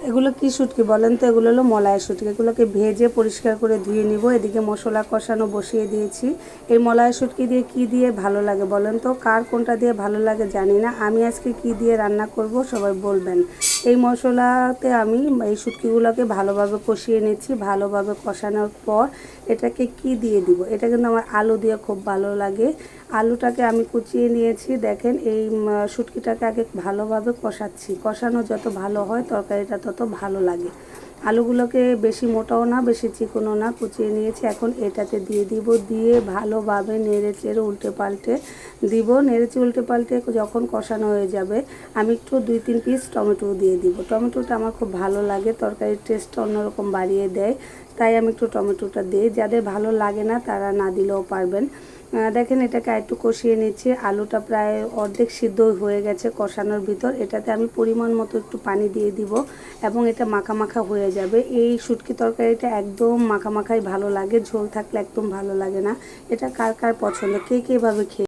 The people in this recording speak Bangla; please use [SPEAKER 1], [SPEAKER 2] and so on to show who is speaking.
[SPEAKER 1] এগুলো কি শুটকি বলেন তো? এগুলো হলো মলায়ের শুটকি। এগুলোকে ভেজে পরিষ্কার করে ধুয়ে নিব। এদিকে মশলা কষানো বসিয়ে দিয়েছি। এই মলায়ের শুটকি দিয়ে কি দিয়ে ভালো লাগে বলেন তো? কার কোনটা দিয়ে ভালো লাগে জানি না। আমি আজকে কি দিয়ে রান্না করব সবাই বলবেন। এই মশলাতে আমি এই শুটকিগুলোকে ভালোভাবে কষিয়ে নিচ্ছি। ভালোভাবে কষানোর পর এটাকে কি দিয়ে দিব? এটা কিন্তু আমার আলু দিয়ে খুব ভালো লাগে। আলুটাকে আমি কুচিয়ে নিয়েছি। দেখেন এই শুটকিটাকে আগে ভালোভাবে কষাচ্ছি। কষানো যত ভালো হয় তরকারিটা তত ভালো লাগে। আলুগুলোকে বেশি মোটাও না বেশি চিকনও না কুচিয়ে নিয়েছি। এখন এটাতে দিয়ে দিব। দিয়ে ভালোভাবে নেড়ে চেড়ে উল্টে পাল্টে দিব। নেড়েচে উল্টে পাল্টে যখন কষানো হয়ে যাবে আমি একটু 2-3 পিস টমেটো দিয়ে দিব। টমেটোটা আমার খুব ভালো লাগে, তরকারির টেস্টটা অন্যরকম বাড়িয়ে দেয়, তাই আমি একটু টমেটোটা দিই। যাদের ভালো লাগে না তারা না দিলেও পারবেন। দেখেন এটাকে একটু কষিয়ে নিচ্ছি। আলুটা প্রায় অর্ধেক সিদ্ধ হয়ে গেছে কষানোর ভিতর। এটাতে আমি পরিমাণ মতো একটু পানি দিয়ে দিব এবং এটা মাখা মাখা হয়ে যাবে। এই শুটকি তরকারিটা একদম মাখা মাখাই ভালো লাগে, ঝোল থাকলে একদম ভালো লাগে না। এটা কার কার পছন্দ, কে কীভাবে খেয়ে